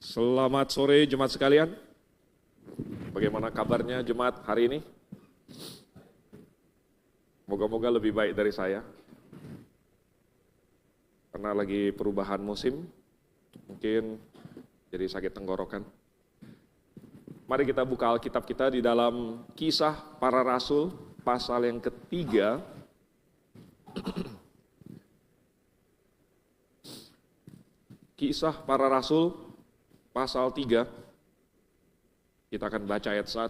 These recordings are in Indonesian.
Selamat sore jemaat sekalian. Bagaimana kabarnya jemaat hari ini? Moga-moga lebih baik dari saya. Karena lagi perubahan musim, mungkin jadi sakit tenggorokan. Mari kita buka Alkitab kita di dalam Kisah Para Rasul pasal yang ketiga. Kisah Para Rasul pasal 3, kita akan baca ayat 1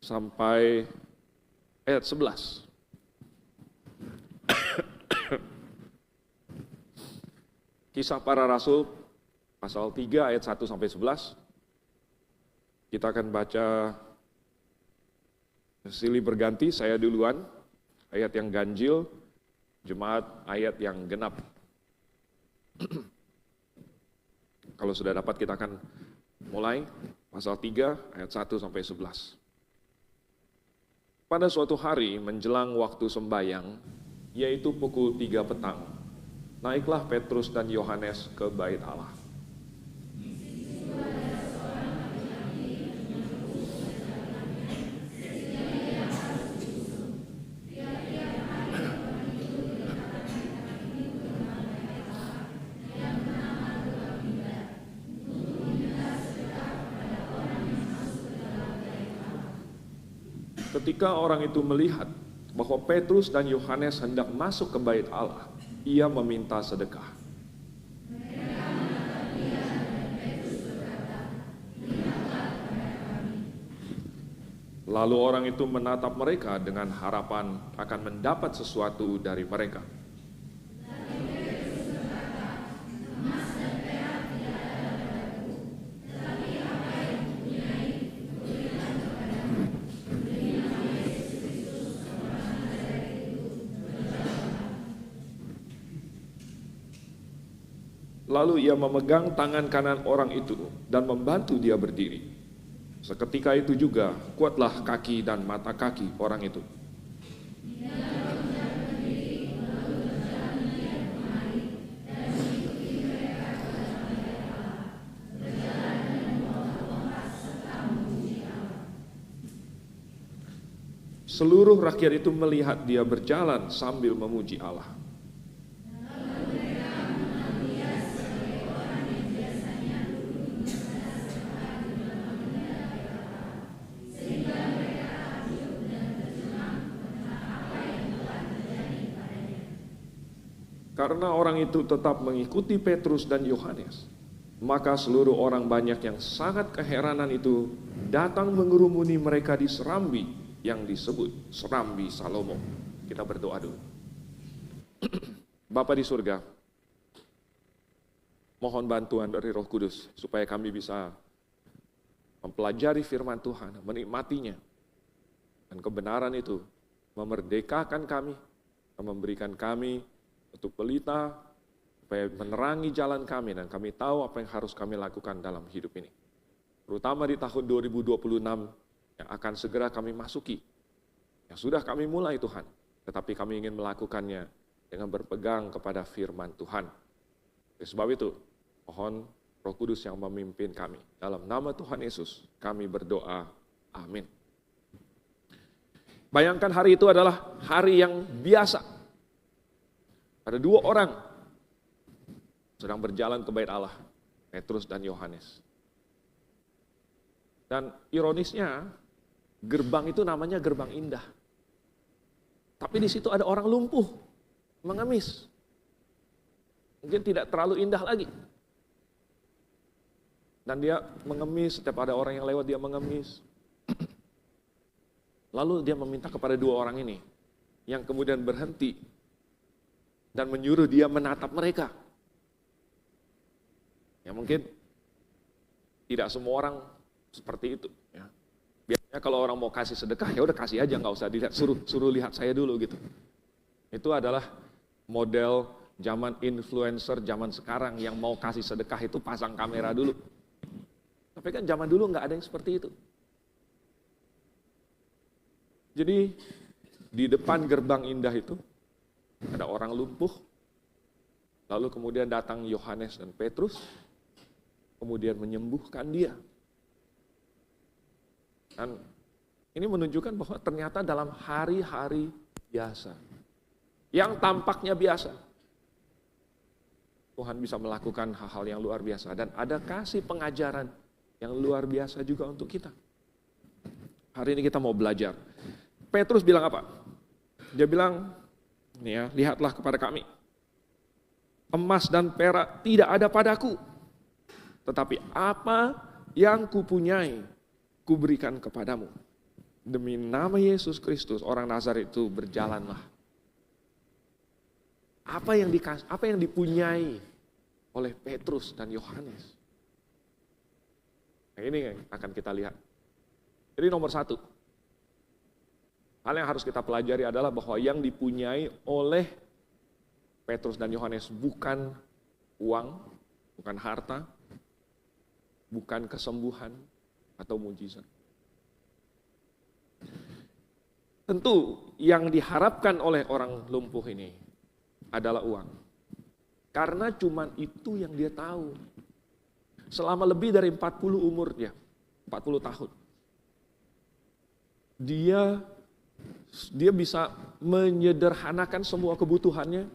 sampai ayat 11. Kisah Para Rasul pasal 3 ayat 1 sampai 11. Kita akan baca silih berganti, saya duluan, ayat yang ganjil, jemaat ayat yang genap. Kalau sudah dapat kita akan mulai pasal 3 ayat 1 sampai 11. Pada suatu hari menjelang waktu sembayang, yaitu pukul 3 petang, naiklah Petrus dan Yohanes ke bait Allah. Ketika orang itu melihat bahwa Petrus dan Yohanes hendak masuk ke bait Allah, ia meminta sedekah. Lalu orang itu menatap mereka dengan harapan akan mendapat sesuatu dari mereka. Lalu ia memegang tangan kanan orang itu dan membantu dia berdiri. Seketika itu juga kuatlah kaki dan mata kaki orang itu. Seluruh rakyat itu melihat dia berjalan sambil memuji Allah. Karena orang itu tetap mengikuti Petrus dan Yohanes, maka seluruh orang banyak yang sangat keheranan itu datang mengerumuni mereka di serambi yang disebut Serambi Salomo. Kita berdoa dulu. Bapa di surga, mohon bantuan dari Roh Kudus supaya kami bisa mempelajari firman Tuhan, menikmatinya, dan kebenaran itu memerdekakan kami, memberikan kami untuk pelita, supaya menerangi jalan kami dan kami tahu apa yang harus kami lakukan dalam hidup ini. Terutama di tahun 2026 yang akan segera kami masuki, yang sudah kami mulai Tuhan, tetapi kami ingin melakukannya dengan berpegang kepada firman Tuhan. Oleh sebab itu, mohon Roh Kudus yang memimpin kami. Dalam nama Tuhan Yesus, kami berdoa. Amin. Bayangkan hari itu adalah hari yang biasa. Ada dua orang sedang berjalan ke bait Allah, Petrus dan Yohanes. Dan ironisnya, gerbang itu namanya gerbang indah. Tapi di situ ada orang lumpuh, mengemis. Mungkin tidak terlalu indah lagi. Dan dia mengemis, setiap ada orang yang lewat dia mengemis. Lalu dia meminta kepada dua orang ini, yang kemudian berhenti dan menyuruh dia menatap mereka. Ya mungkin tidak semua orang seperti itu. Ya. Biasanya kalau orang mau kasih sedekah, ya udah kasih aja, nggak usah dilihat, suruh lihat saya dulu gitu. Itu adalah model zaman influencer zaman sekarang yang mau kasih sedekah itu pasang kamera dulu. Tapi kan zaman dulu nggak ada yang seperti itu. Jadi di depan gerbang indah itu ada orang lumpuh, lalu kemudian datang Yohanes dan Petrus, kemudian menyembuhkan dia. Dan ini menunjukkan bahwa ternyata dalam hari-hari biasa, yang tampaknya biasa, Tuhan bisa melakukan hal-hal yang luar biasa. Dan ada kasih pengajaran yang luar biasa juga untuk kita. Hari ini kita mau belajar. Petrus bilang apa? Dia bilang, nih ya, lihatlah kepada kami. Emas dan perak tidak ada padaku. Tetapi apa yang kupunyai, kuberikan kepadamu. Demi nama Yesus Kristus, orang Nazaret itu berjalanlah. Apa yang dipunyai oleh Petrus dan Yohanes? Nah, ini yang akan kita lihat. Jadi nomor satu, hal yang harus kita pelajari adalah bahwa yang dipunyai oleh Petrus dan Yohanes bukan uang, bukan harta, bukan kesembuhan atau mujizat. Tentu yang diharapkan oleh orang lumpuh ini adalah uang. Karena cuma itu yang dia tahu. Selama lebih dari 40 umurnya, 40 tahun. Dia bisa menyederhanakan semua kebutuhannya.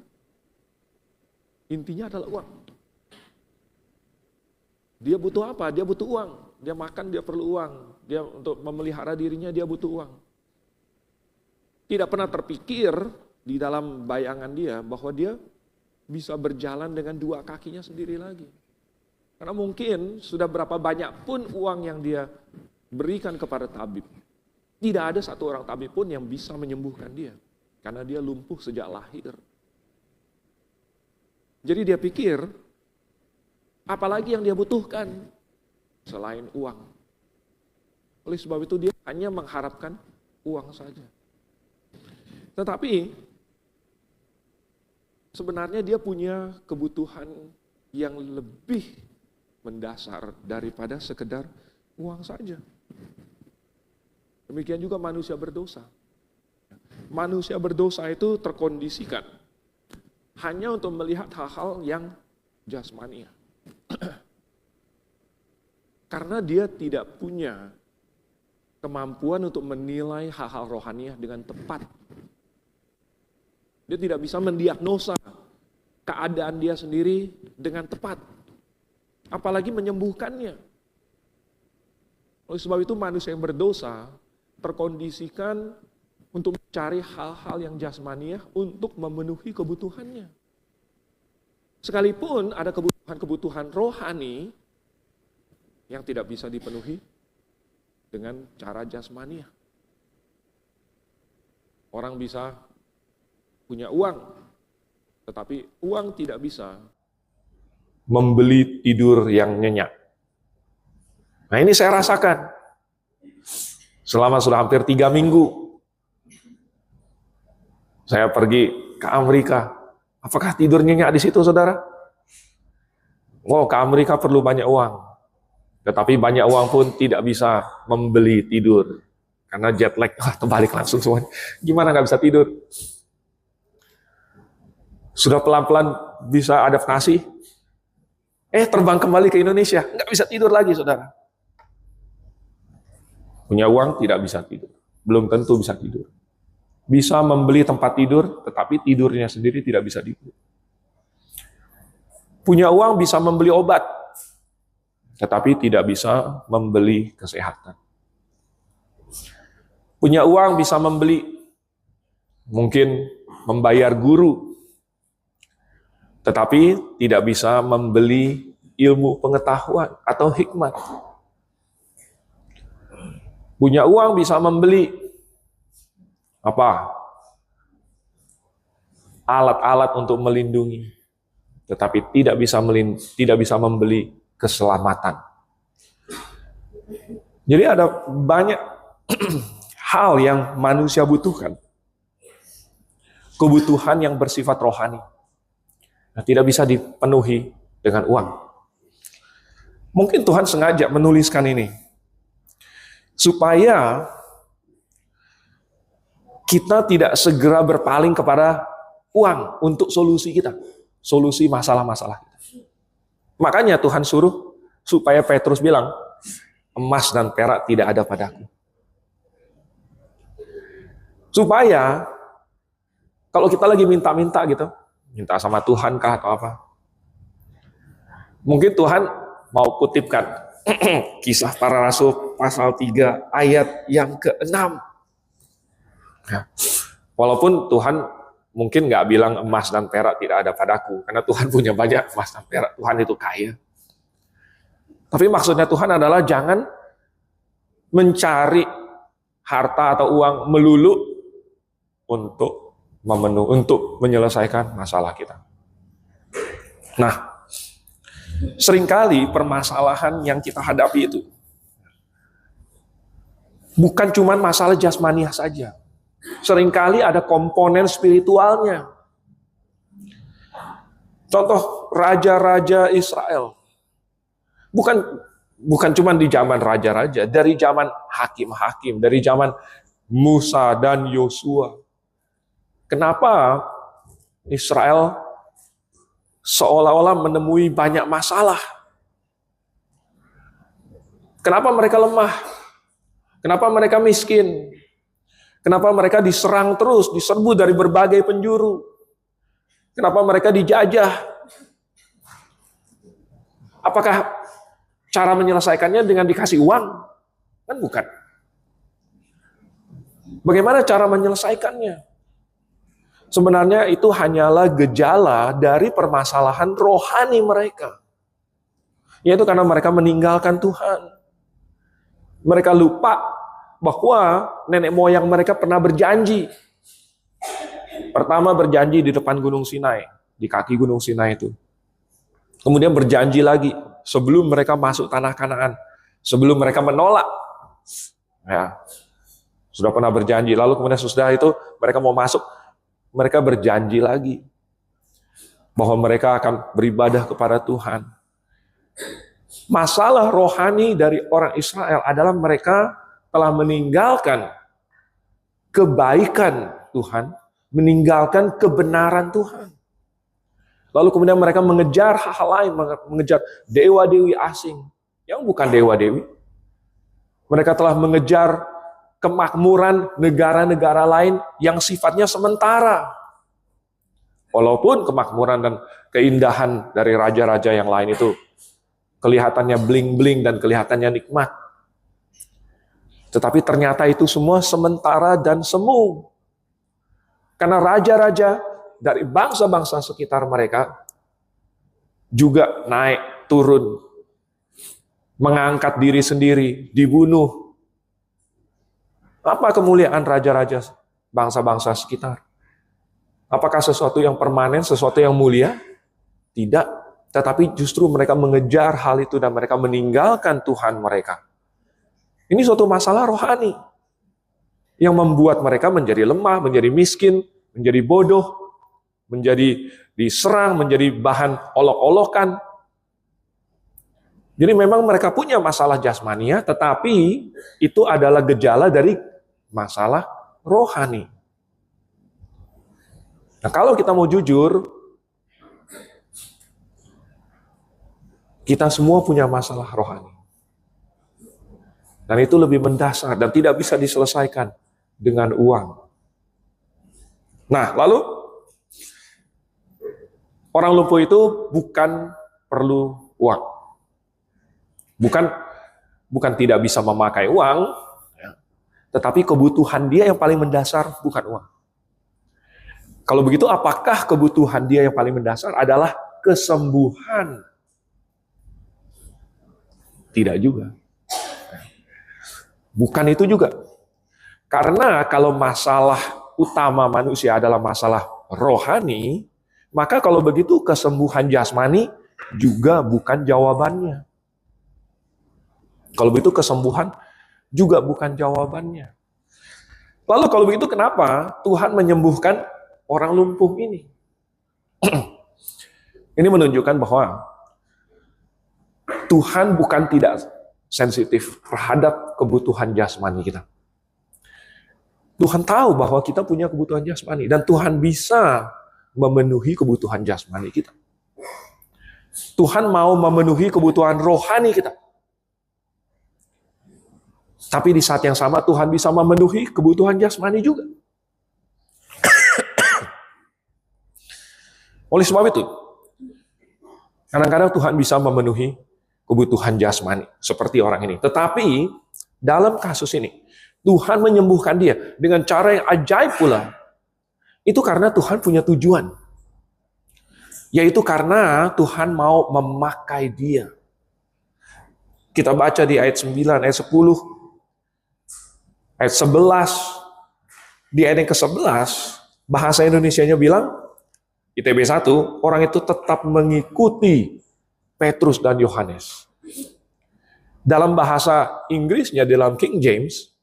Intinya adalah uang. Dia butuh apa? Dia butuh uang. Dia makan, dia perlu uang. Dia untuk memelihara dirinya, dia butuh uang. Tidak pernah terpikir di dalam bayangan dia bahwa dia bisa berjalan dengan dua kakinya sendiri lagi. Karena mungkin sudah berapa banyak pun uang yang dia berikan kepada tabib. Tidak ada satu orang tabib pun yang bisa menyembuhkan dia. Karena dia lumpuh sejak lahir. Jadi dia pikir, apalagi yang dia butuhkan selain uang. Oleh sebab itu dia hanya mengharapkan uang saja. Tetapi sebenarnya dia punya kebutuhan yang lebih mendasar daripada sekedar uang saja. Demikian juga manusia berdosa. Manusia berdosa itu terkondisikan hanya untuk melihat hal-hal yang jasmania. Karena dia tidak punya kemampuan untuk menilai hal-hal rohaniah dengan tepat. Dia tidak bisa mendiagnosa keadaan dia sendiri dengan tepat. Apalagi menyembuhkannya. Oleh sebab itu manusia yang berdosa terkondisikan untuk mencari hal-hal yang jasmaniah untuk memenuhi kebutuhannya. Sekalipun ada kebutuhan rohani yang tidak bisa dipenuhi dengan cara jasmaniah. Orang bisa punya uang, tetapi uang tidak bisa membeli tidur yang nyenyak. Nah, ini saya rasakan selama sudah hampir 3 minggu. Saya pergi ke Amerika. Apakah tidur nyenyak di situ, saudara? Oh, ke Amerika perlu banyak uang. Tetapi banyak uang pun tidak bisa membeli tidur. Karena jet lag, terbalik langsung semuanya. Gimana nggak bisa tidur? Sudah pelan-pelan bisa adaptasi. Terbang kembali ke Indonesia. Nggak bisa tidur lagi, saudara. Punya uang tidak bisa tidur. Belum tentu bisa tidur. Bisa membeli tempat tidur, tetapi tidurnya sendiri tidak bisa tidur. Punya uang bisa membeli obat, tetapi tidak bisa membeli kesehatan. Punya uang bisa membeli, mungkin membayar guru, tetapi tidak bisa membeli ilmu pengetahuan atau hikmat. Punya uang bisa membeli alat-alat untuk melindungi, tetapi tidak bisa membeli keselamatan. Jadi ada banyak hal yang manusia butuhkan. Kebutuhan yang bersifat rohani. Nah, tidak bisa dipenuhi dengan uang. Mungkin Tuhan sengaja menuliskan ini supaya kita tidak segera berpaling kepada uang untuk solusi kita, solusi masalah-masalah kita. Makanya Tuhan suruh supaya Petrus bilang, emas dan perak tidak ada padaku. Supaya kalau kita lagi minta-minta gitu, minta sama Tuhan kah atau apa, mungkin Tuhan mau kutipkan Kisah Para Rasul pasal 3 ayat yang ke-6. Ya. Walaupun Tuhan mungkin nggak bilang emas dan perak tidak ada padaku, karena Tuhan punya banyak emas dan perak, Tuhan itu kaya. Tapi maksudnya Tuhan adalah jangan mencari harta atau uang melulu untuk menyelesaikan masalah kita. Nah, seringkali permasalahan yang kita hadapi itu bukan cuma masalah jasmaniah saja. Seringkali ada komponen spiritualnya. Contoh raja-raja Israel. Bukan cuma di zaman raja-raja, dari zaman hakim-hakim, dari zaman Musa dan Yosua. Kenapa Israel seolah-olah menemui banyak masalah? Kenapa mereka lemah? Kenapa mereka miskin? Kenapa mereka diserang terus, diserbu dari berbagai penjuru? Kenapa mereka dijajah? Apakah cara menyelesaikannya dengan dikasih uang? Kan bukan. Bagaimana cara menyelesaikannya? Sebenarnya itu hanyalah gejala dari permasalahan rohani mereka. Yaitu karena mereka meninggalkan Tuhan. Mereka lupa bahwa nenek moyang mereka pernah berjanji. Pertama berjanji di depan Gunung Sinai, di kaki Gunung Sinai itu. Kemudian berjanji lagi sebelum mereka masuk tanah Kanaan, sebelum mereka menolak. Ya, sudah pernah berjanji, lalu kemudian sudah itu mereka mau masuk, mereka berjanji lagi bahwa mereka akan beribadah kepada Tuhan. Masalah rohani dari orang Israel adalah mereka telah meninggalkan kebaikan Tuhan, meninggalkan kebenaran Tuhan. Lalu kemudian mereka mengejar hal-hal lain, mengejar dewa-dewi asing yang bukan dewa-dewi. Mereka telah mengejar kemakmuran negara-negara lain yang sifatnya sementara. Walaupun kemakmuran dan keindahan dari raja-raja yang lain itu kelihatannya bling-bling dan kelihatannya nikmat. Tetapi ternyata itu semua sementara dan semu. Karena raja-raja dari bangsa-bangsa sekitar mereka juga naik turun, mengangkat diri sendiri, dibunuh. Apa kemuliaan raja-raja bangsa-bangsa sekitar? Apakah sesuatu yang permanen, sesuatu yang mulia? Tidak, tetapi justru mereka mengejar hal itu dan mereka meninggalkan Tuhan mereka. Ini suatu masalah rohani yang membuat mereka menjadi lemah, menjadi miskin, menjadi bodoh, menjadi diserang, menjadi bahan olok-olokan. Jadi memang mereka punya masalah jasmania, tetapi itu adalah gejala dari masalah rohani. Nah, kalau kita mau jujur, kita semua punya masalah rohani. Dan itu lebih mendasar dan tidak bisa diselesaikan dengan uang. Nah, lalu orang lumpuh itu bukan perlu uang. Bukan tidak bisa memakai uang, tetapi kebutuhan dia yang paling mendasar bukan uang. Kalau begitu, apakah kebutuhan dia yang paling mendasar adalah kesembuhan? Tidak juga. Bukan itu juga. Karena kalau masalah utama manusia adalah masalah rohani, maka kalau begitu kesembuhan jasmani juga bukan jawabannya. Kalau begitu kesembuhan juga bukan jawabannya. Lalu kalau begitu kenapa Tuhan menyembuhkan orang lumpuh ini? Ini menunjukkan bahwa Tuhan bukan tidak sensitif terhadap kebutuhan jasmani kita. Tuhan tahu bahwa kita punya kebutuhan jasmani dan Tuhan bisa memenuhi kebutuhan jasmani kita. Tuhan mau memenuhi kebutuhan rohani kita. Tapi di saat yang sama Tuhan bisa memenuhi kebutuhan jasmani juga. Oleh sebab itu, kadang-kadang Tuhan bisa memenuhi kebutuhan jasmani seperti orang ini. Tetapi dalam kasus ini, Tuhan menyembuhkan dia dengan cara yang ajaib pula. Itu karena Tuhan punya tujuan. Yaitu karena Tuhan mau memakai dia. Kita baca di ayat 9, ayat 10, ayat 11. Di ayat yang ke-11, bahasa Indonesianya bilang, ITB 1, orang itu tetap mengikuti Petrus dan Yohanes. Dalam bahasa Inggrisnya, dalam King James,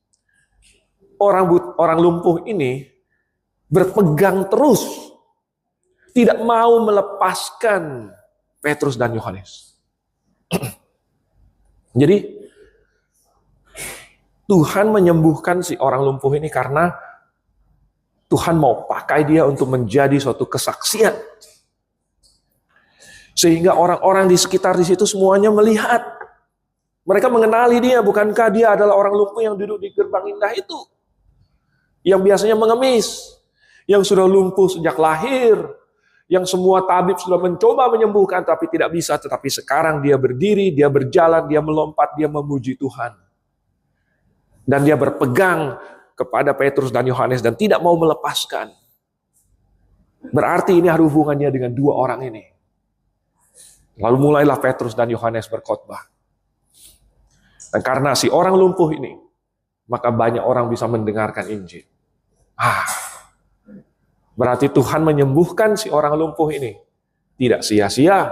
orang lumpuh ini berpegang terus, tidak mau melepaskan Petrus dan Yohanes. Jadi, Tuhan menyembuhkan si orang lumpuh ini karena Tuhan mau pakai dia untuk menjadi suatu kesaksian. Sehingga orang-orang di sekitar di situ semuanya melihat. Mereka mengenali dia, bukankah dia adalah orang lumpuh yang duduk di gerbang indah itu? Yang biasanya mengemis, yang sudah lumpuh sejak lahir, yang semua tabib sudah mencoba menyembuhkan tapi tidak bisa, tetapi sekarang dia berdiri, dia berjalan, dia melompat, dia memuji Tuhan. Dan dia berpegang kepada Petrus dan Yohanes dan tidak mau melepaskan. Berarti ini ada hubungannya dengan dua orang ini. Lalu mulailah Petrus dan Yohanes berkhotbah. Dan karena si orang lumpuh ini, maka banyak orang bisa mendengarkan Injil. Berarti Tuhan menyembuhkan si orang lumpuh ini tidak sia-sia.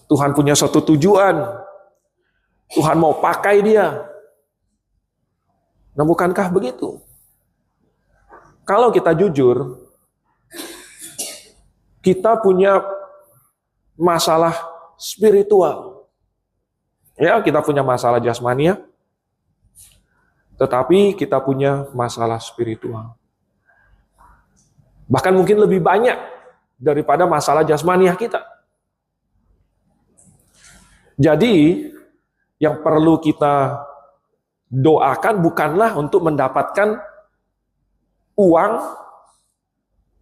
Tuhan punya suatu tujuan. Tuhan mau pakai dia. Nah, bukankah begitu? Kalau kita jujur, kita punya masalah spiritual. Ya, kita punya masalah jasmania, tetapi kita punya masalah spiritual. Bahkan mungkin lebih banyak daripada masalah jasmania kita. Jadi, yang perlu kita doakan bukanlah untuk mendapatkan uang,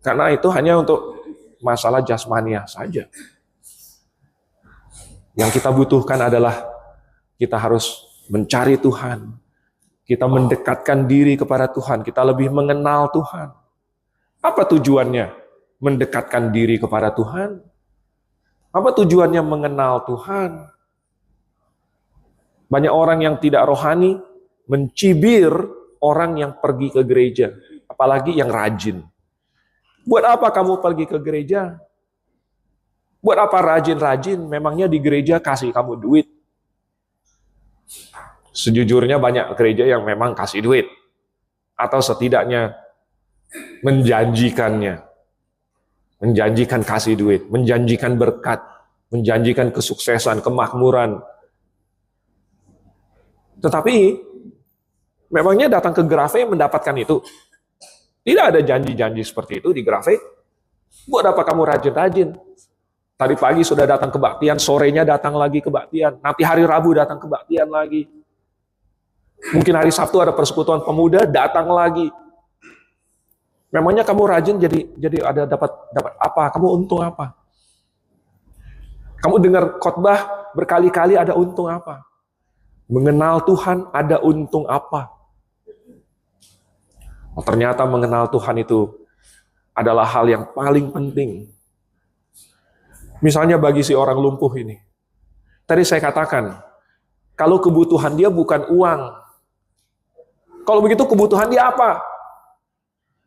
karena itu hanya untuk masalah jasmania saja. Yang kita butuhkan adalah kita harus mencari Tuhan. Kita mendekatkan diri kepada Tuhan. Kita lebih mengenal Tuhan. Apa tujuannya mendekatkan diri kepada Tuhan? Apa tujuannya mengenal Tuhan? Banyak orang yang tidak rohani mencibir orang yang pergi ke gereja, apalagi yang rajin. Buat apa kamu pergi ke gereja? Buat apa rajin-rajin? Memangnya di gereja kasih kamu duit? Sejujurnya banyak gereja yang memang kasih duit, atau setidaknya menjanjikannya. Menjanjikan kasih duit, menjanjikan berkat, menjanjikan kesuksesan, kemakmuran. Tetapi memangnya datang ke Grace mendapatkan itu? Tidak ada janji-janji seperti itu di Grace. Buat apa kamu rajin-rajin? Tadi pagi sudah datang kebaktian, sorenya datang lagi kebaktian, nanti hari Rabu datang kebaktian lagi. Mungkin hari Sabtu ada persekutuan pemuda, datang lagi. Memangnya kamu rajin jadi ada dapat apa? Kamu untung apa? Kamu dengar khotbah berkali-kali ada untung apa? Mengenal Tuhan ada untung apa? Oh, ternyata mengenal Tuhan itu adalah hal yang paling penting. Misalnya bagi si orang lumpuh ini. Tadi saya katakan, kalau kebutuhan dia bukan uang. Kalau begitu kebutuhan dia apa?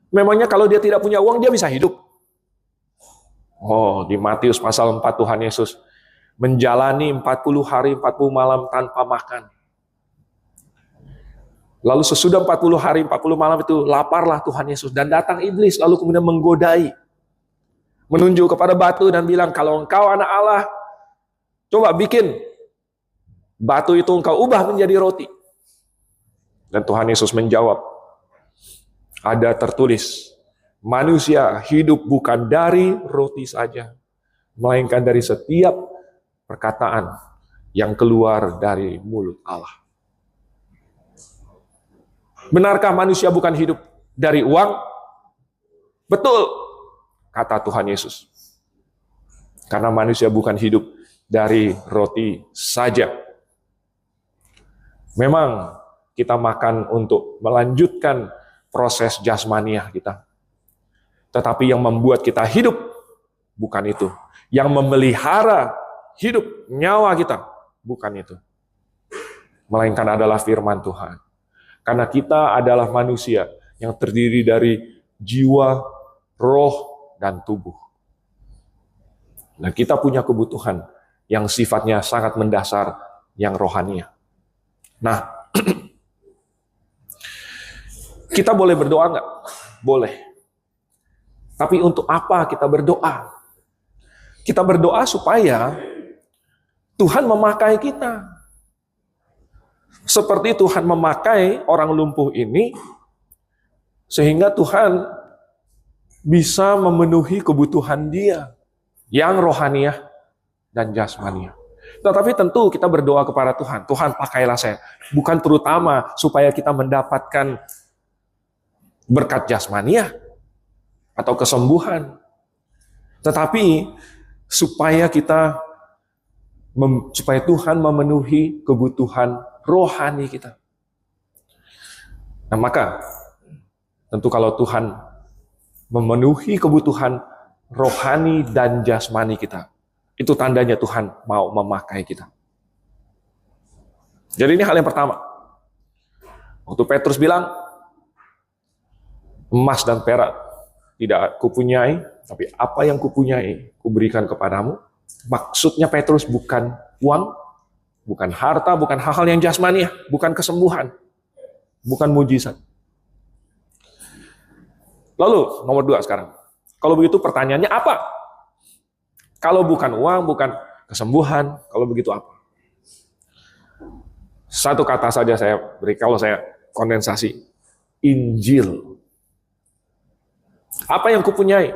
Memangnya kalau dia tidak punya uang, dia bisa hidup? Oh, di Matius pasal 4 Tuhan Yesus menjalani 40 hari, 40 malam tanpa makan. Lalu sesudah 40 hari, 40 malam itu laparlah Tuhan Yesus. Dan datang iblis, lalu kemudian menggodai. Menunjuk kepada batu dan bilang, kalau engkau anak Allah, coba bikin batu itu engkau ubah menjadi roti. Dan Tuhan Yesus menjawab, ada tertulis, manusia hidup bukan dari roti saja, melainkan dari setiap perkataan yang keluar dari mulut Allah. Benarkah manusia bukan hidup dari uang? Betul, kata Tuhan Yesus. Karena manusia bukan hidup dari roti saja. Memang kita makan untuk melanjutkan proses jasmaniah kita. Tetapi yang membuat kita hidup bukan itu. Yang memelihara hidup nyawa kita bukan itu. Melainkan adalah firman Tuhan. Karena kita adalah manusia yang terdiri dari jiwa, roh, dan tubuh. Nah, kita punya kebutuhan yang sifatnya sangat mendasar, yang rohania. Nah, kita boleh berdoa nggak? Boleh. Tapi untuk apa kita berdoa? Kita berdoa supaya Tuhan memakai kita. Seperti Tuhan memakai orang lumpuh ini, sehingga Tuhan bisa memenuhi kebutuhan dia, yang rohaniah dan jasmaniah. Tetapi tentu kita berdoa kepada Tuhan, Tuhan pakailah saya. Bukan terutama supaya kita mendapatkan berkat jasmaniah atau kesembuhan. Tetapi supaya supaya Tuhan memenuhi kebutuhan rohani kita. Nah, maka tentu kalau Tuhan memenuhi kebutuhan rohani dan jasmani kita, itu tandanya Tuhan mau memakai kita. Jadi ini hal yang pertama. Waktu Petrus bilang, emas dan perak tidak kupunyai, tapi apa yang kupunyai kuberikan kepadamu. Maksudnya Petrus bukan uang, bukan harta, bukan hal-hal yang jasmani, bukan kesembuhan, bukan mujizat. Lalu nomor 2 sekarang. Kalau begitu pertanyaannya apa? Kalau bukan uang, bukan kesembuhan, kalau begitu apa? Satu kata saja saya beri, kalau saya kondensasi. Injil. Apa yang kupunyai,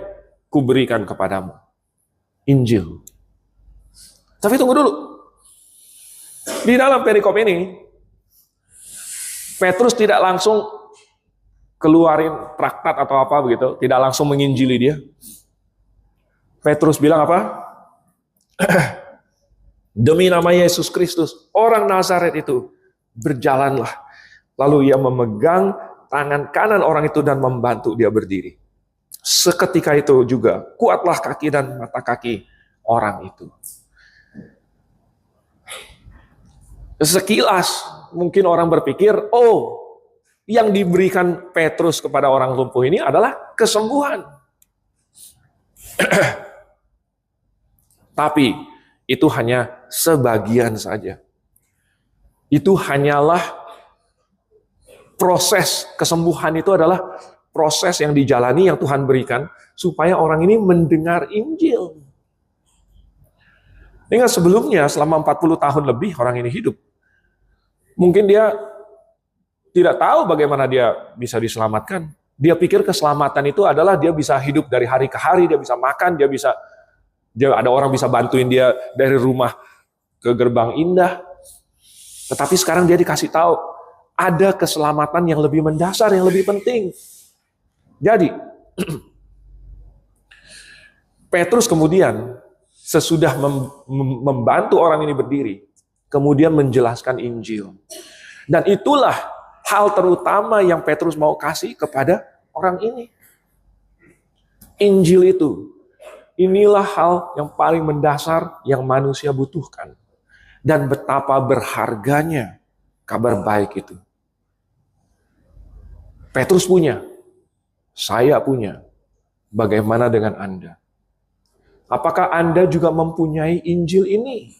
kuberikan kepadamu. Injil. Tapi tunggu dulu. Di dalam perikop ini, Petrus tidak langsung keluarin traktat atau apa begitu, tidak langsung menginjili dia. Petrus bilang apa? Demi nama Yesus Kristus, orang Nazaret itu, berjalanlah. Lalu ia memegang tangan kanan orang itu dan membantu dia berdiri. Seketika itu juga, kuatlah kaki dan mata kaki orang itu. Sekilas mungkin orang berpikir, oh, yang diberikan Petrus kepada orang lumpuh ini adalah kesembuhan. Tapi itu hanya sebagian saja. Itu hanyalah proses kesembuhan, itu adalah proses yang dijalani yang Tuhan berikan supaya orang ini mendengar Injil. Ingat sebelumnya selama 40 tahun lebih orang ini hidup. Mungkin dia tidak tahu bagaimana dia bisa diselamatkan. Dia pikir keselamatan itu adalah dia bisa hidup dari hari ke hari, dia bisa makan, dia ada orang bisa bantuin dia dari rumah ke gerbang indah. Tetapi sekarang dia dikasih tahu ada keselamatan yang lebih mendasar, yang lebih penting. Jadi Petrus kemudian sesudah membantu orang ini berdiri, kemudian menjelaskan Injil. Dan itulah hal terutama yang Petrus mau kasih kepada orang ini. Injil itu, inilah hal yang paling mendasar yang manusia butuhkan. Dan betapa berharganya kabar baik itu. Petrus punya, saya punya. Bagaimana dengan Anda? Apakah Anda juga mempunyai Injil ini?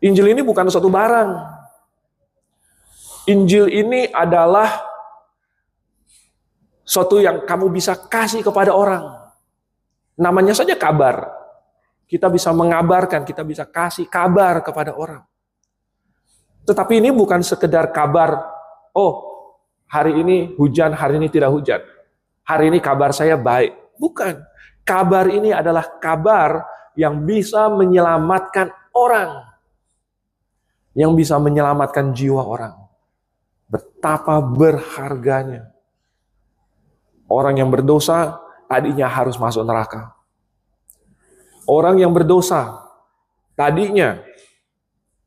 Injil ini bukan suatu barang. Injil ini adalah suatu yang kamu bisa kasih kepada orang. Namanya saja kabar. Kita bisa mengabarkan, kita bisa kasih kabar kepada orang. Tetapi ini bukan sekedar kabar, oh hari ini hujan, hari ini tidak hujan. Hari ini kabar saya baik. Bukan. Kabar ini adalah kabar yang bisa menyelamatkan orang. Yang bisa menyelamatkan jiwa orang. Betapa berharganya. Orang yang berdosa tadinya harus masuk neraka. Orang yang berdosa tadinya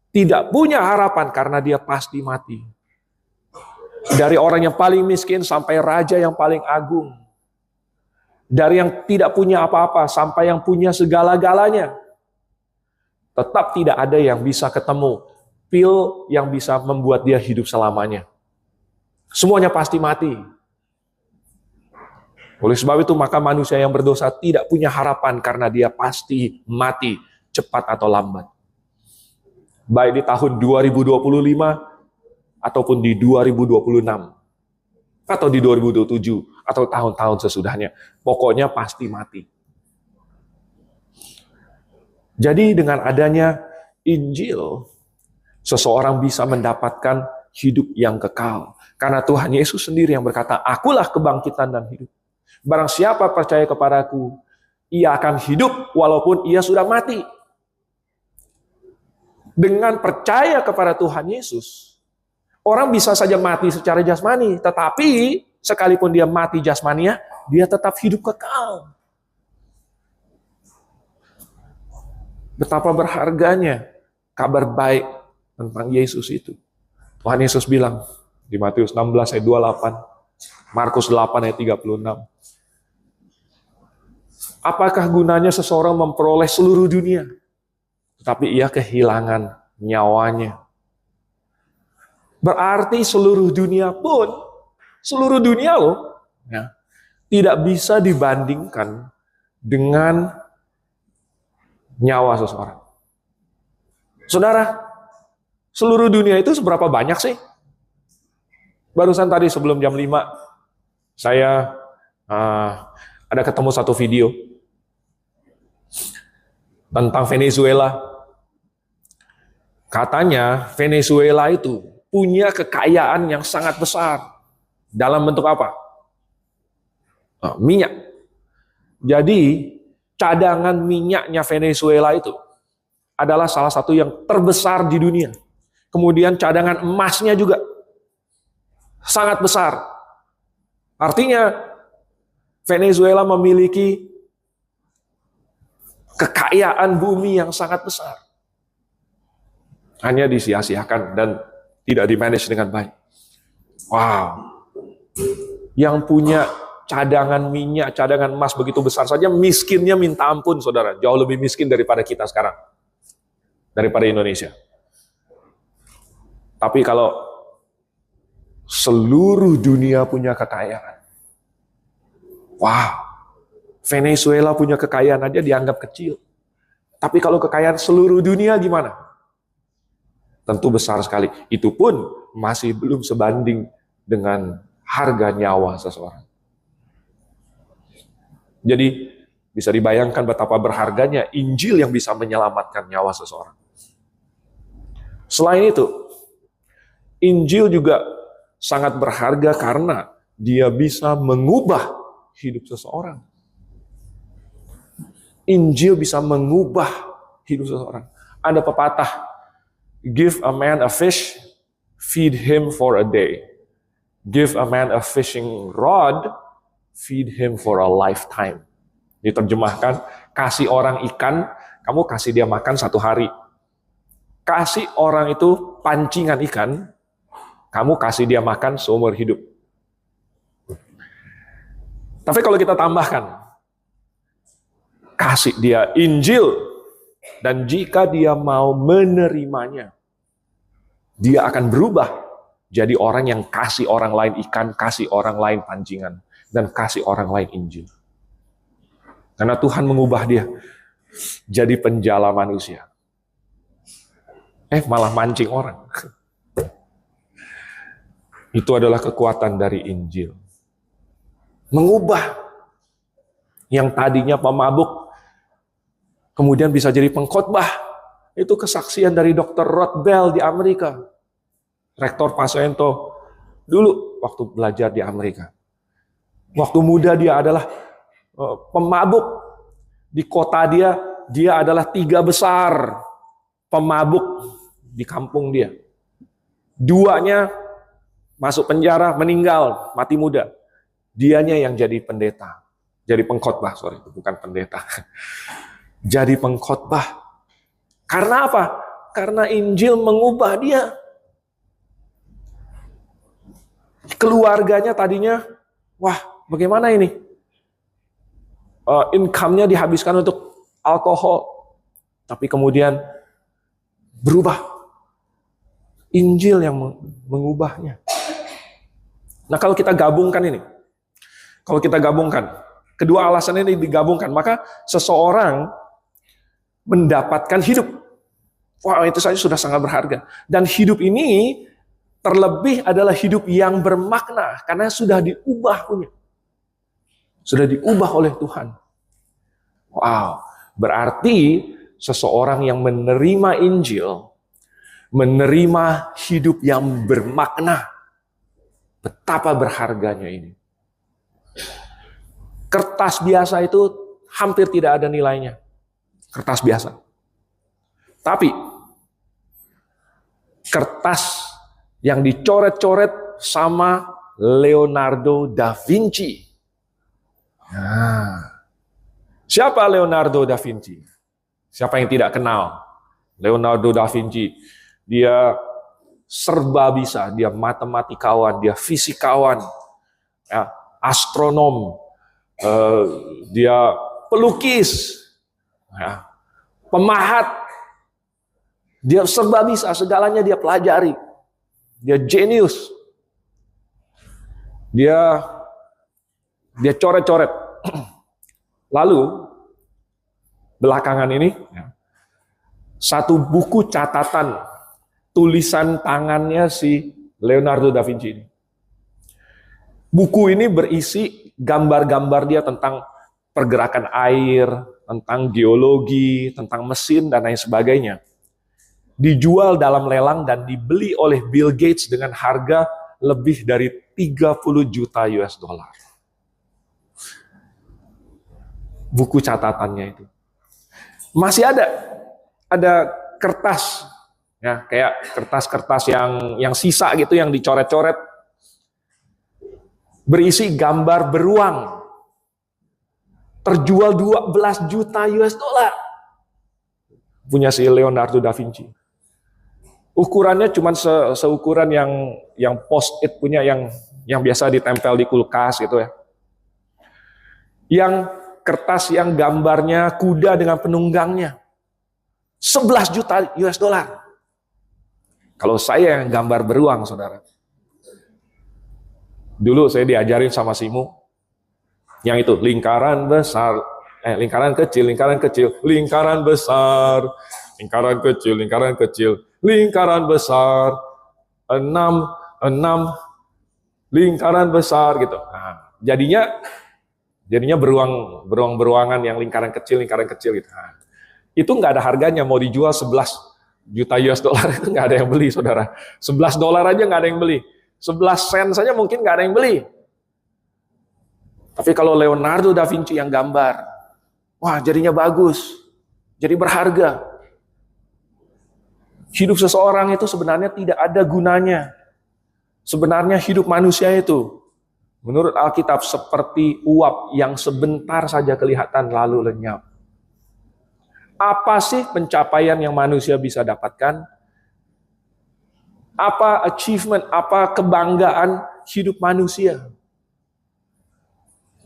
tidak punya harapan karena dia pasti mati. Dari orang yang paling miskin sampai raja yang paling agung. Dari yang tidak punya apa-apa sampai yang punya segala-galanya. Tetap tidak ada yang bisa ketemu pil yang bisa membuat dia hidup selamanya. Semuanya pasti mati. Oleh sebab itu maka manusia yang berdosa tidak punya harapan karena dia pasti mati cepat atau lambat. Baik di tahun 2025 ataupun di 2026 atau di 2027 atau tahun-tahun sesudahnya. Pokoknya pasti mati. Jadi dengan adanya Injil, seseorang bisa mendapatkan hidup yang kekal. Karena Tuhan Yesus sendiri yang berkata, "Akulah kebangkitan dan hidup. Barang siapa percaya kepadaku, ia akan hidup walaupun ia sudah mati." Dengan percaya kepada Tuhan Yesus, orang bisa saja mati secara jasmani, tetapi sekalipun dia mati jasmaninya, dia tetap hidup kekal. Betapa berharganya kabar baik tentang Yesus itu. Tuhan Yesus bilang di Matius 16 ayat 28, Markus 8 ayat 36. Apakah gunanya seseorang memperoleh seluruh dunia, tetapi ia kehilangan nyawanya? Berarti seluruh dunia loh, ya, tidak bisa dibandingkan dengan nyawa seseorang. Saudara, seluruh dunia itu seberapa banyak sih? Barusan tadi sebelum jam 5, saya ada ketemu satu video tentang Venezuela. Katanya Venezuela itu punya kekayaan yang sangat besar. Dalam bentuk apa? Minyak. Jadi cadangan minyaknya Venezuela itu adalah salah satu yang terbesar di dunia. Kemudian cadangan emasnya juga sangat besar. Artinya Venezuela memiliki kekayaan bumi yang sangat besar. Hanya disia-siakan dan tidak dimanage dengan baik. Wow. Yang punya cadangan minyak, cadangan emas begitu besar saja, miskinnya minta ampun, saudara. Jauh lebih miskin daripada kita sekarang. Daripada Indonesia. Tapi kalau seluruh dunia punya kekayaan, wow, Venezuela punya kekayaan aja dianggap kecil. Tapi kalau kekayaan seluruh dunia gimana? Tentu besar sekali. Itu pun masih belum sebanding dengan harga nyawa seseorang. Jadi bisa dibayangkan betapa berharganya Injil yang bisa menyelamatkan nyawa seseorang. Selain itu, Injil juga sangat berharga karena dia bisa mengubah hidup seseorang. Injil bisa mengubah hidup seseorang. Ada pepatah, give a man a fish, feed him for a day. Give a man a fishing rod, feed him for a lifetime. Diterjemahkan, kasih orang ikan, kamu kasih dia makan 1 hari. Kasih orang itu pancingan ikan, kamu kasih dia makan seumur hidup. Tapi kalau kita tambahkan, kasih dia Injil, dan jika dia mau menerimanya, dia akan berubah jadi orang yang kasih orang lain ikan, kasih orang lain pancingan, dan kasih orang lain Injil. Karena Tuhan mengubah dia jadi penjala manusia. Malah mancing orang. Itu adalah kekuatan dari Injil. Mengubah yang tadinya pemabuk, kemudian bisa jadi pengkhotbah. Itu kesaksian dari Dr. Rod Bell di Amerika. Rektor Pasento dulu waktu belajar di Amerika. Waktu muda dia adalah pemabuk, Di kota dia adalah 3 besar pemabuk di kampung dia. 2-nya masuk penjara, meninggal, mati muda. Dianya yang jadi pendeta. Jadi pengkhotbah, itu bukan pendeta. Jadi pengkhotbah. Karena apa? Karena Injil mengubah dia. Keluarganya tadinya, wah bagaimana ini? Income-nya dihabiskan untuk alkohol. Tapi kemudian berubah. Injil yang mengubahnya. Nah kalau kita gabungkan ini, kedua alasan ini digabungkan, maka seseorang mendapatkan hidup. Wah, itu saja sudah sangat berharga. Dan hidup ini terlebih adalah hidup yang bermakna, karena sudah diubah punya. Sudah diubah oleh Tuhan. Wow, berarti seseorang yang menerima Injil, menerima hidup yang bermakna. Betapa berharganya ini. Kertas biasa itu hampir tidak ada nilainya. Kertas biasa. Tapi kertas yang dicoret-coret sama Leonardo da Vinci. Nah, siapa Leonardo da Vinci? Siapa yang tidak kenal Leonardo da Vinci? Dia serba bisa, dia matematikawan, dia fisikawan, ya, astronom, dia pelukis, ya, pemahat, dia serba bisa, segalanya dia pelajari, dia jenius, dia coret-coret. Lalu belakangan ini satu buku catatan tulisan tangannya si Leonardo da Vinci ini. Buku ini berisi gambar-gambar dia tentang pergerakan air, tentang geologi, tentang mesin, dan lain sebagainya. Dijual dalam lelang dan dibeli oleh Bill Gates dengan harga lebih dari 30 juta US dollar. Buku catatannya itu. Masih ada kertas, ya, kayak kertas-kertas yang sisa gitu, yang dicoret-coret, berisi gambar beruang, terjual 12 juta US dollar, punya si Leonardo da Vinci. Ukurannya cuma seukuran yang post-it punya, yang biasa ditempel di kulkas gitu ya. Yang kertas yang gambarnya kuda dengan penunggangnya, 11 juta US dollar. Kalau saya yang gambar beruang, saudara. Dulu saya diajarin sama Simu, yang itu lingkaran besar, lingkaran kecil, lingkaran kecil, lingkaran besar, lingkaran kecil, lingkaran kecil, lingkaran besar, 6, lingkaran besar gitu. Nah, jadinya beruangan yang lingkaran kecil gitu. Nah, itu nggak ada harganya, mau dijual 11 juta US dollar itu nggak ada yang beli, saudara. 11 dolar aja nggak ada yang beli. 11 sen saja mungkin nggak ada yang beli. Tapi kalau Leonardo da Vinci yang gambar, wah jadinya bagus, jadi berharga. Hidup seseorang itu sebenarnya tidak ada gunanya. Sebenarnya hidup manusia itu, menurut Alkitab, seperti uap yang sebentar saja kelihatan lalu lenyap. Apa sih pencapaian yang manusia bisa dapatkan? Apa achievement, apa kebanggaan hidup manusia?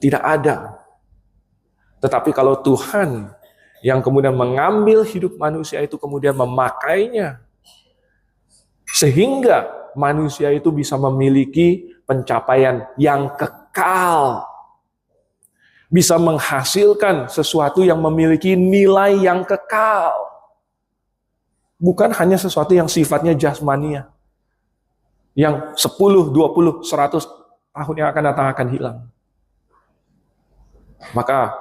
Tidak ada. Tetapi kalau Tuhan yang kemudian mengambil hidup manusia itu, kemudian memakainya, sehingga manusia itu bisa memiliki pencapaian yang kekal, bisa menghasilkan sesuatu yang memiliki nilai yang kekal, bukan hanya sesuatu yang sifatnya jasmania, yang 10, 20, 100 tahun yang akan datang akan hilang. Maka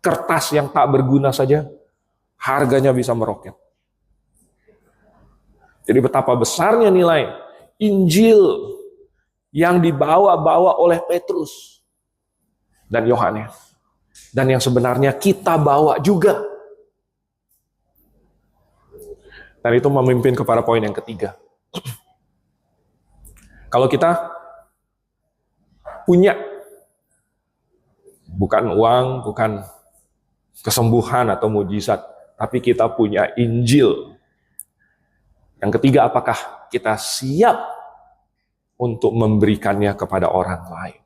kertas yang tak berguna saja harganya bisa meroket. Jadi betapa besarnya nilai Injil yang dibawa-bawa oleh Petrus dan Yohanes. dan yang sebenarnya kita bawa juga. Dan itu memimpin kepada poin yang ketiga. Kalau kita punya bukan uang, bukan kesembuhan atau mujizat, tapi kita punya Injil. Yang ketiga, apakah kita siap untuk memberikannya kepada orang lain?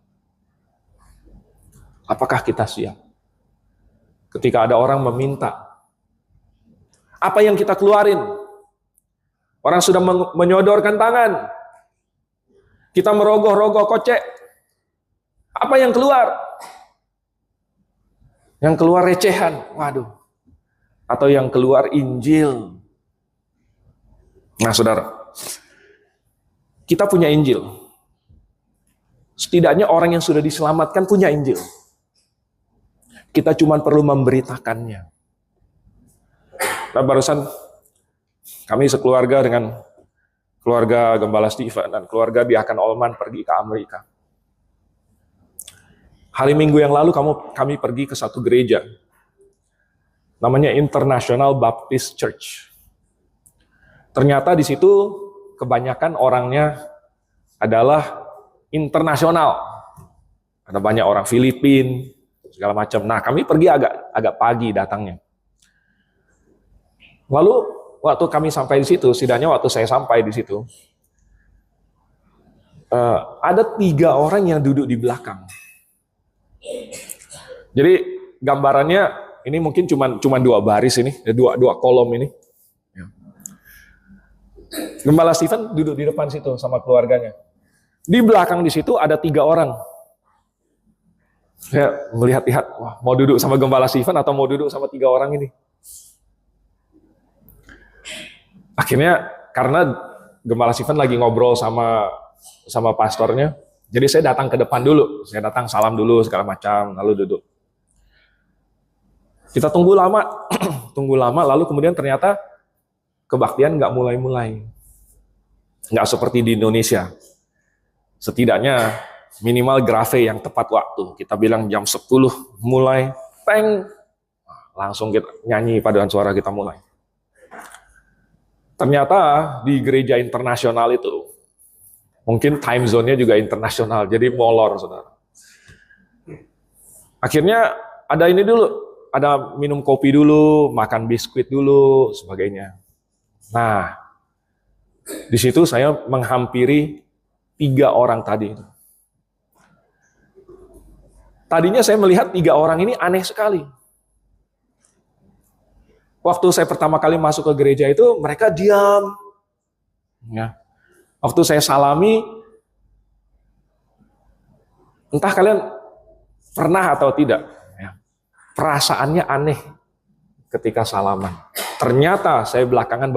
Apakah kita siap? Ketika ada orang meminta, apa yang kita keluarin? Orang sudah menyodorkan tangan, kita merogoh-rogoh kocek. Apa yang keluar? Yang keluar recehan, waduh. Atau yang keluar Injil. Nah, saudara, kita punya Injil. Setidaknya orang yang sudah diselamatkan punya Injil. Kita cuma perlu memberitakannya. Nah, barusan kami sekeluarga dengan keluarga Gembala Stephen dan keluarga Diakan Olman pergi ke Amerika. Hari Minggu yang lalu kami pergi ke satu gereja. Namanya International Baptist Church. Ternyata di situ kebanyakan orangnya adalah internasional. Ada banyak orang Filipina, segala macam. Nah, kami pergi agak pagi datangnya. Lalu waktu kami sampai di situ, setidaknya waktu saya sampai di situ, ada 3 orang yang duduk di belakang. Jadi gambarannya ini mungkin cuma 2 baris ini, 2 kolom ini. Gembala Stephen duduk di depan situ sama keluarganya. Di belakang di situ ada 3 orang. Saya melihat-lihat, wah, mau duduk sama Gembala Stephen atau mau duduk sama 3 orang ini? Akhirnya karena Gembala Stephen lagi ngobrol sama pastornya, jadi saya datang ke depan dulu. Saya datang salam dulu segala macam, lalu duduk. Kita tunggu lama, lalu kemudian ternyata kebaktian nggak mulai-mulai. Nggak seperti di Indonesia. Setidaknya minimal grave yang tepat waktu. Kita bilang jam 10 mulai, peng, langsung kita nyanyi paduan suara kita mulai. Ternyata di gereja internasional itu, mungkin time zone-nya juga internasional, jadi molor, saudara. Akhirnya ada ini dulu, ada minum kopi dulu, makan biskuit dulu, sebagainya. Nah, di situ saya menghampiri 3 orang tadi. Tadinya saya melihat 3 orang ini aneh sekali. Waktu saya pertama kali masuk ke gereja itu, mereka diam. Ya. Waktu saya salami, entah kalian pernah atau tidak, ya, perasaannya aneh ketika salaman. Ternyata saya belakangan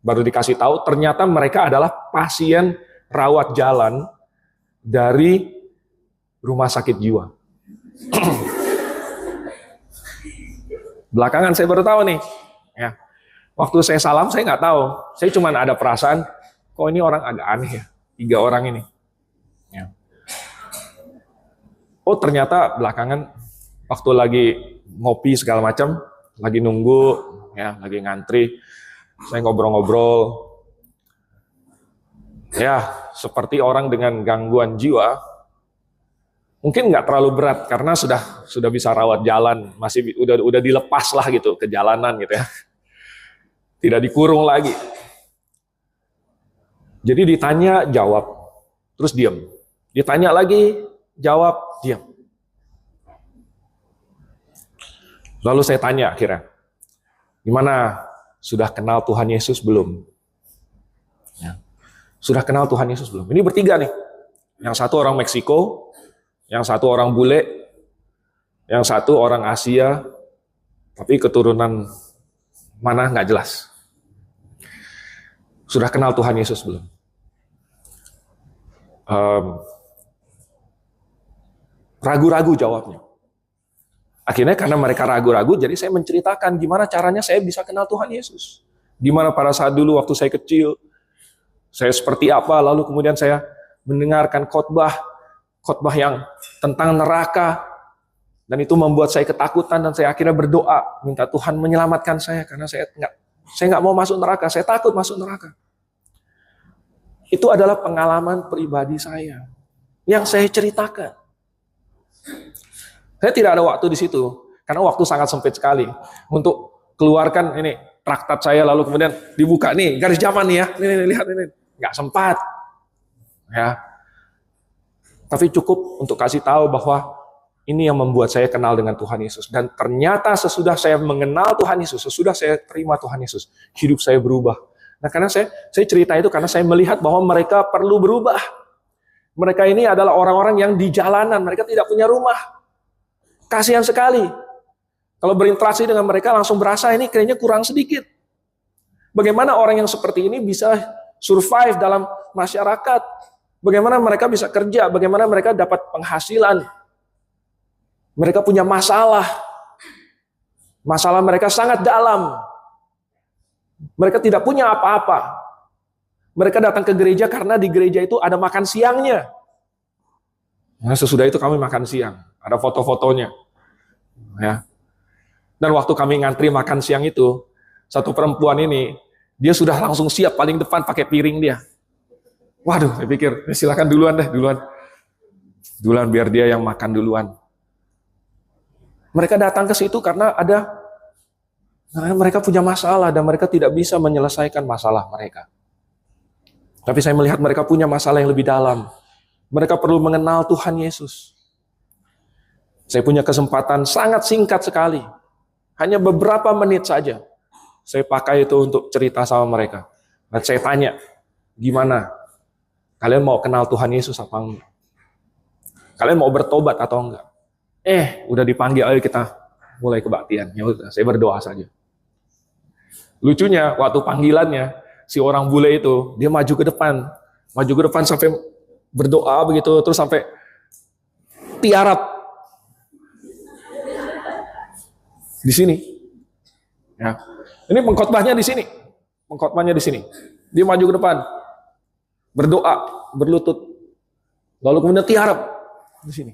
baru dikasih tahu, ternyata mereka adalah pasien rawat jalan dari rumah sakit jiwa. Belakangan saya baru tahu nih. Ya. Waktu saya salam, saya nggak tahu. Saya cuma ada perasaan, kok ini orang agak aneh ya, 3 orang ini. Ya. Oh, ternyata belakangan waktu lagi ngopi segala macam, lagi nunggu, ya, lagi ngantri, saya ngobrol-ngobrol. Ya, seperti orang dengan gangguan jiwa, mungkin nggak terlalu berat karena sudah bisa rawat jalan, masih udah dilepas lah gitu ke jalanan gitu ya, tidak dikurung lagi. Jadi ditanya jawab, terus diam. Ditanya lagi jawab, diam. Lalu saya tanya akhirnya, gimana, sudah kenal Tuhan Yesus belum? Ya. Sudah kenal Tuhan Yesus belum? Ini bertiga nih, yang satu orang Meksiko, yang satu orang bule, yang satu orang Asia, tapi keturunan mana nggak jelas. Sudah kenal Tuhan Yesus belum? Ragu-ragu jawabnya. Akhirnya karena mereka ragu-ragu, jadi saya menceritakan gimana caranya saya bisa kenal Tuhan Yesus. Gimana pada saat dulu waktu saya kecil, saya seperti apa, lalu kemudian saya mendengarkan khotbah yang tentang neraka, Dan itu membuat saya ketakutan dan saya akhirnya berdoa, minta Tuhan menyelamatkan saya karena saya nggak mau masuk neraka, saya takut masuk neraka. Itu adalah pengalaman pribadi saya yang saya ceritakan. Saya tidak ada waktu di situ karena waktu sangat sempit sekali untuk keluarkan ini traktat saya lalu kemudian dibuka nih garis zaman nih ya, ini lihat ini, nggak sempat. Ya, tapi cukup untuk kasih tahu bahwa ini yang membuat saya kenal dengan Tuhan Yesus. Dan ternyata sesudah saya mengenal Tuhan Yesus, sesudah saya terima Tuhan Yesus, hidup saya berubah. Nah, karena saya cerita itu karena saya melihat bahwa mereka perlu berubah. Mereka ini adalah orang-orang yang di jalanan, mereka tidak punya rumah. Kasihan sekali. Kalau berinteraksi dengan mereka langsung berasa ini kayaknya kurang sedikit. Bagaimana orang yang seperti ini bisa survive dalam masyarakat? Bagaimana mereka bisa kerja? Bagaimana mereka dapat penghasilan? Mereka punya masalah. Masalah mereka sangat dalam. Mereka tidak punya apa-apa. Mereka datang ke gereja karena di gereja itu ada makan siangnya. Nah, sesudah itu kami makan siang. Ada foto-fotonya. Ya. Dan waktu kami ngantri makan siang itu, satu perempuan ini, dia sudah langsung siap paling depan pakai piring dia. Waduh, saya pikir, silakan duluan deh, duluan. Duluan biar dia yang makan duluan. Mereka datang ke situ karena mereka punya masalah dan mereka tidak bisa menyelesaikan masalah mereka. Tapi saya melihat mereka punya masalah yang lebih dalam. Mereka perlu mengenal Tuhan Yesus. Saya punya kesempatan sangat singkat sekali. Hanya beberapa menit saja. Saya pakai itu untuk cerita sama mereka. Dan saya tanya, gimana? Kalian mau kenal Tuhan Yesus apa enggak? Kalian mau bertobat atau enggak? Udah dipanggil, ayo kita mulai kebaktian. Ya udah, saya berdoa saja. Lucunya, waktu panggilannya, si orang bule itu, dia maju ke depan sampai berdoa begitu, terus sampai tiarap di sini. Ya, ini pengkhotbahnya di sini, Dia maju ke depan, berdoa, berlutut, lalu kemudian tiarap di sini.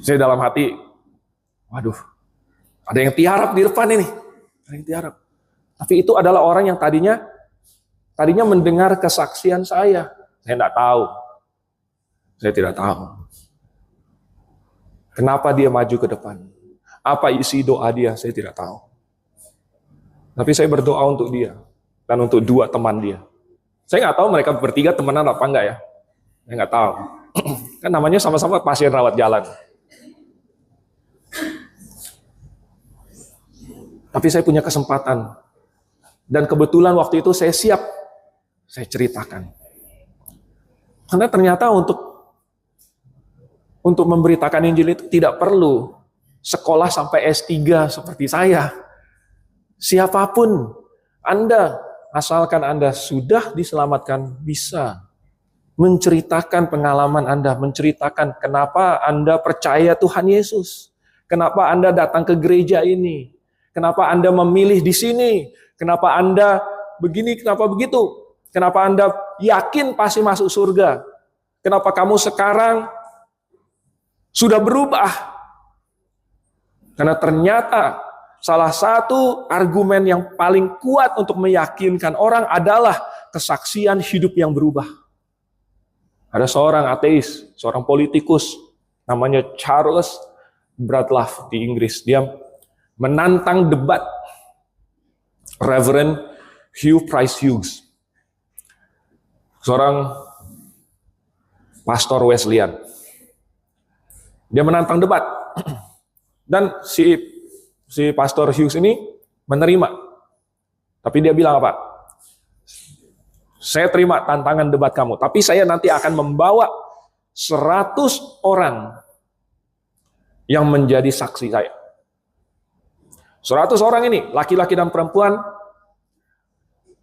Saya dalam hati, waduh, ada yang tiarap di depan ini. Ada yang tiarap. Tapi itu adalah orang yang tadinya mendengar kesaksian saya. Saya tidak tahu. Saya tidak tahu. Kenapa dia maju ke depan? Apa isi doa dia? Saya tidak tahu. Tapi saya berdoa untuk dia. Dan untuk dua teman dia. Saya nggak tahu mereka bertiga temenan apa enggak ya. Saya nggak tahu. Kan namanya sama-sama pasien rawat jalan. Tapi saya punya kesempatan. Dan kebetulan waktu itu saya siap. Saya ceritakan. Karena ternyata untuk memberitakan Injil itu tidak perlu sekolah sampai S3 seperti saya. Siapapun Anda, asalkan Anda sudah diselamatkan, bisa menceritakan pengalaman Anda, menceritakan kenapa Anda percaya Tuhan Yesus. Kenapa Anda datang ke gereja ini. Kenapa Anda memilih di sini? Kenapa Anda begini, kenapa begitu? Kenapa Anda yakin pasti masuk surga? Kenapa kamu sekarang sudah berubah? Karena ternyata salah satu argumen yang paling kuat untuk meyakinkan orang adalah kesaksian hidup yang berubah. Ada seorang ateis, seorang politikus, namanya Charles Bradlaugh di Inggris. Dia menantang debat Reverend Hugh Price Hughes, seorang pastor Wesleyan. Dia menantang debat. Dan si pastor Hughes ini menerima. Tapi dia bilang apa? Saya terima tantangan debat kamu, tapi saya nanti akan membawa 100 orang yang menjadi saksi saya. 100 orang ini, laki-laki dan perempuan,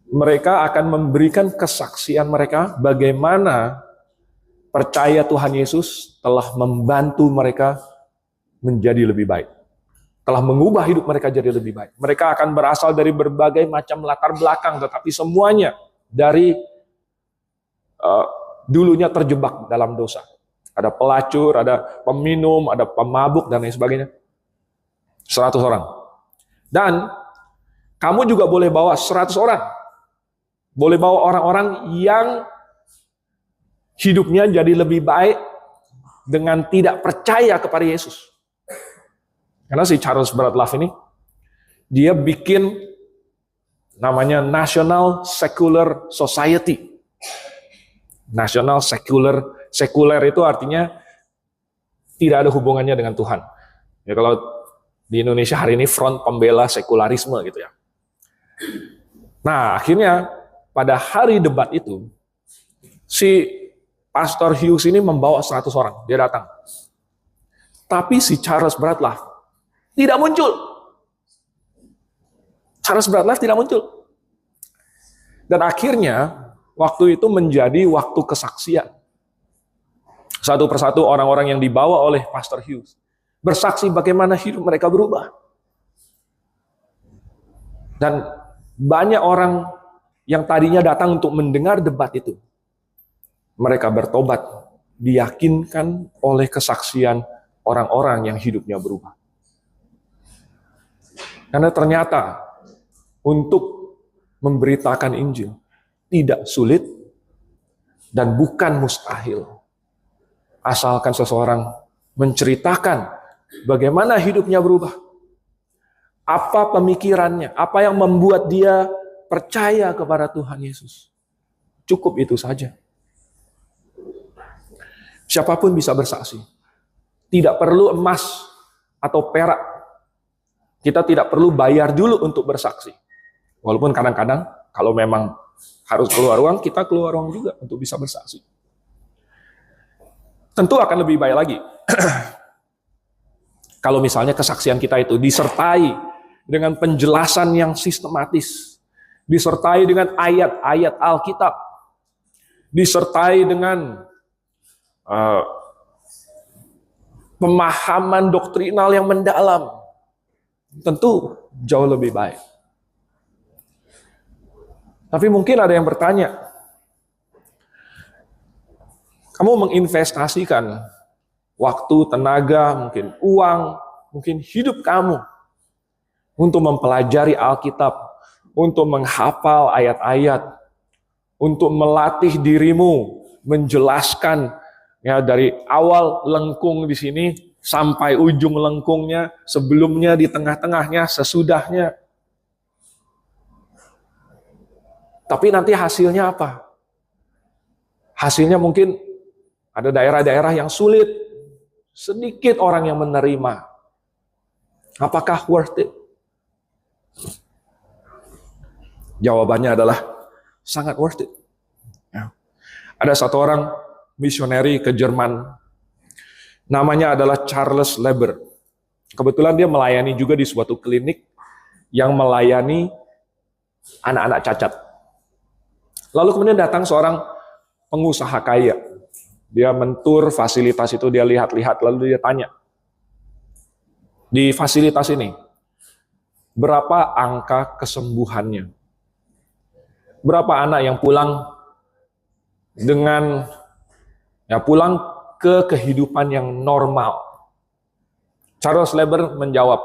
mereka akan memberikan kesaksian mereka bagaimana percaya Tuhan Yesus telah membantu mereka menjadi lebih baik. Telah mengubah hidup mereka jadi lebih baik. Mereka akan berasal dari berbagai macam latar belakang, tetapi semuanya dari dulunya terjebak dalam dosa. Ada pelacur, ada peminum, ada pemabuk, dan lain sebagainya. 100 orang. Dan kamu juga boleh bawa 100 orang. Boleh bawa orang-orang yang hidupnya jadi lebih baik dengan tidak percaya kepada Yesus. Karena si Charles Bradlaugh ini, dia bikin namanya National Secular Society. National Sekuler itu artinya tidak ada hubungannya dengan Tuhan. Ya, kalau di Indonesia hari ini Front Pembela Sekularisme gitu ya. Nah, akhirnya pada hari debat itu, si Pastor Hughes ini membawa 100 orang, dia datang. Tapi si Charles Bradlaugh tidak muncul. Charles Bradlaugh tidak muncul. Dan akhirnya, waktu itu menjadi waktu kesaksian. Satu persatu orang-orang yang dibawa oleh Pastor Hughes bersaksi bagaimana hidup mereka berubah. Dan banyak orang yang tadinya datang untuk mendengar debat itu, mereka bertobat, diyakinkan oleh kesaksian orang-orang yang hidupnya berubah. Karena ternyata untuk memberitakan Injil tidak sulit dan bukan mustahil. Asalkan seseorang menceritakan bagaimana hidupnya berubah. Apa pemikirannya, apa yang membuat dia percaya kepada Tuhan Yesus. Cukup itu saja. Siapapun bisa bersaksi. Tidak perlu emas atau perak. Kita tidak perlu bayar dulu untuk bersaksi. Walaupun kadang-kadang kalau memang harus keluar uang, kita keluar uang juga untuk bisa bersaksi. Tentu akan lebih baik lagi. Kalau misalnya kesaksian kita itu disertai dengan penjelasan yang sistematis, disertai dengan ayat-ayat Alkitab, disertai dengan pemahaman doktrinal yang mendalam, tentu jauh lebih baik. Tapi mungkin ada yang bertanya, kamu menginvestasikan waktu, tenaga, mungkin uang, mungkin hidup kamu untuk mempelajari Alkitab, untuk menghafal ayat-ayat, untuk melatih dirimu menjelaskan ya dari awal lengkung di sini sampai ujung lengkungnya, sebelumnya, di tengah-tengahnya, sesudahnya. Tapi nanti hasilnya apa? Hasilnya mungkin ada daerah-daerah yang sulit, sedikit orang yang menerima. Apakah worth it? Jawabannya adalah sangat worth it. Ya. Ada satu orang misioneri ke Jerman, namanya adalah Charles Leber. Kebetulan dia melayani juga di suatu klinik yang melayani anak-anak cacat. Lalu kemudian datang seorang pengusaha kaya. Dia mentur fasilitas itu, dia lihat-lihat, lalu dia tanya, di fasilitas ini, berapa angka kesembuhannya? Berapa anak yang pulang dengan, ya pulang ke kehidupan yang normal? Charles Leber menjawab,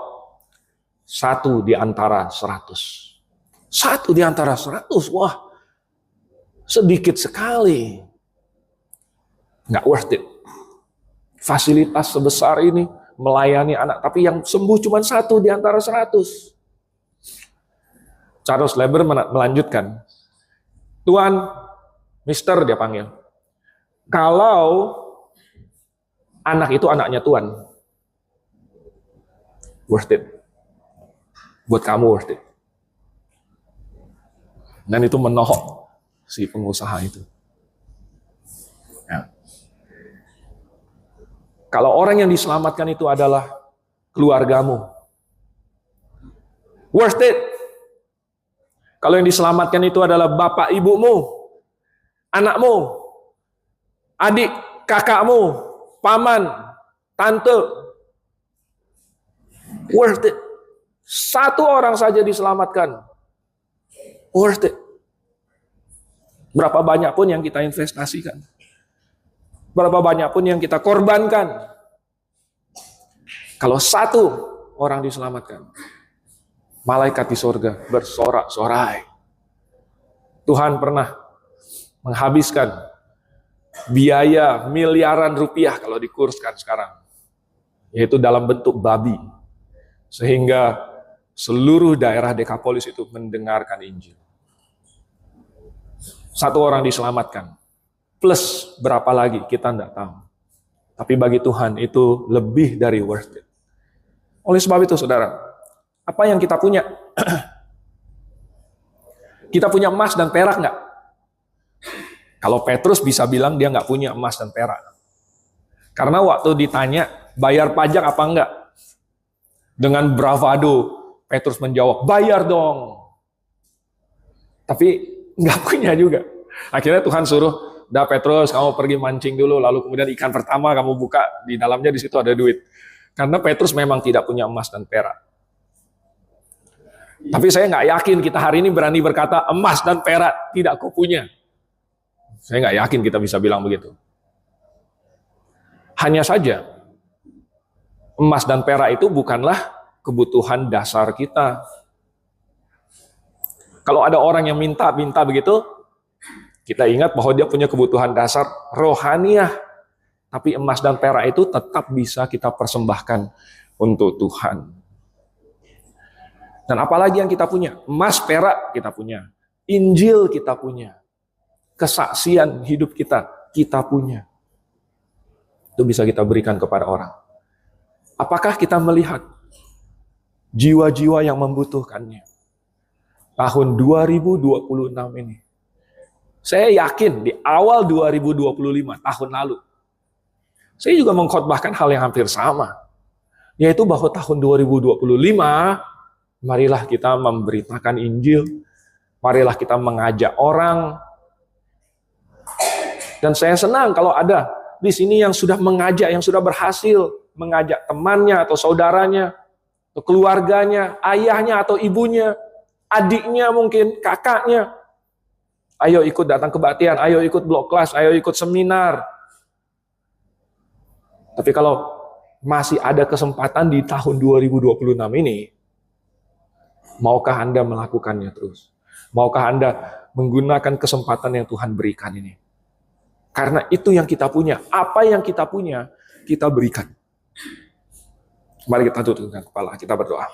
1 di antara 100. 1 di antara 100, wah, sedikit sekali. Nggak worth it. Fasilitas sebesar ini melayani anak, tapi yang sembuh cuma 1 di antara 100. Charles Leber melanjutkan, Tuan, Mister dia panggil, kalau anak itu anaknya Tuan, worth it. Buat kamu worth it. Dan itu menohok si pengusaha itu. Ya. Kalau orang yang diselamatkan itu adalah keluargamu, worth it. Kalau yang diselamatkan itu adalah bapak ibumu, anakmu, adik kakakmu, paman, tante, worth it. 1 orang saja diselamatkan, worth it. Berapa banyak pun yang kita investasikan. berapa banyak pun yang kita korbankan, kalau satu orang diselamatkan, malaikat di surga bersorak-sorai. Tuhan pernah menghabiskan biaya miliaran rupiah kalau dikurskan sekarang, yaitu dalam bentuk babi, sehingga seluruh daerah Dekapolis itu mendengarkan Injil. Satu orang diselamatkan, plus berapa lagi kita tidak tahu. Tapi bagi Tuhan itu lebih dari worth it. Oleh sebab itu saudara, apa yang kita punya? Kita punya emas dan perak nggak? Kalau Petrus bisa bilang dia nggak punya emas dan perak. Karena waktu ditanya, bayar pajak apa enggak? Dengan bravado, Petrus menjawab, bayar dong. Tapi nggak punya juga. Akhirnya Tuhan suruh, dah Petrus, kamu pergi mancing dulu, lalu kemudian ikan pertama kamu buka, di dalamnya di situ ada duit. Karena Petrus memang tidak punya emas dan perak. Tapi saya nggak yakin kita hari ini berani berkata emas dan perak tidak kupunya. Saya nggak yakin kita bisa bilang begitu. Hanya saja, emas dan perak itu bukanlah kebutuhan dasar kita. Kalau ada orang yang minta begitu, kita ingat bahwa dia punya kebutuhan dasar rohaniah. Tapi emas dan perak itu tetap bisa kita persembahkan untuk Tuhan. Dan apalagi yang kita punya? Emas, perak kita punya. Injil kita punya. Kesaksian hidup kita punya. Itu bisa kita berikan kepada orang. Apakah kita melihat jiwa-jiwa yang membutuhkannya? Tahun 2026 ini. Saya yakin di awal 2025, tahun lalu, saya juga mengkhotbahkan hal yang hampir sama. Yaitu bahwa tahun 2025, marilah kita memberitakan Injil, marilah kita mengajak orang. Dan saya senang kalau ada di sini yang sudah mengajak, yang sudah berhasil mengajak temannya atau saudaranya, atau keluarganya, ayahnya atau ibunya, adiknya mungkin, kakaknya. Ayo ikut datang kebaktian, ayo ikut blok kelas, ayo ikut seminar. Tapi kalau masih ada kesempatan di tahun 2026 ini, maukah Anda melakukannya terus? Maukah Anda menggunakan kesempatan yang Tuhan berikan ini? Karena itu yang kita punya. Apa yang kita punya, kita berikan. Mari kita tutupkan kepala, kita berdoa.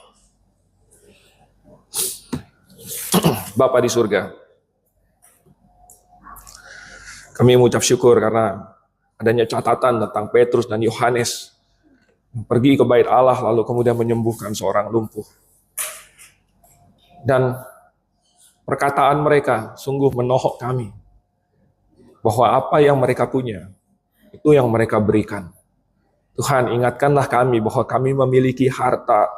Bapa di surga, kami mengucap syukur karena adanya catatan tentang Petrus dan Yohanes pergi ke bait Allah lalu kemudian menyembuhkan seorang lumpuh. Dan perkataan mereka sungguh menohok kami bahwa apa yang mereka punya itu yang mereka berikan. Tuhan, ingatkanlah kami bahwa kami memiliki harta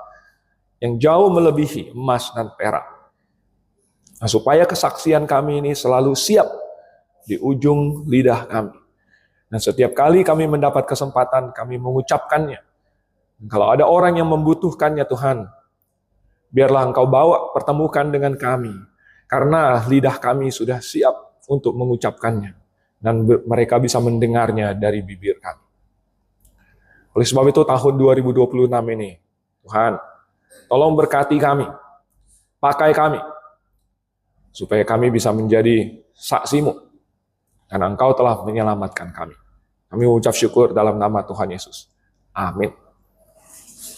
yang jauh melebihi emas dan perak. Nah, supaya kesaksian kami ini selalu siap di ujung lidah kami. Dan setiap kali kami mendapat kesempatan, kami mengucapkannya. Kalau ada orang yang membutuhkannya, Tuhan, biarlah Engkau bawa pertemukan dengan kami. Karena lidah kami sudah siap untuk mengucapkannya. Dan mereka bisa mendengarnya dari bibir kami. Oleh sebab itu tahun 2026 ini, Tuhan, tolong berkati kami, pakai kami, supaya kami bisa menjadi saksi-Mu, karena Engkau telah menyelamatkan kami. Kami mengucap syukur dalam nama Tuhan Yesus. Amin.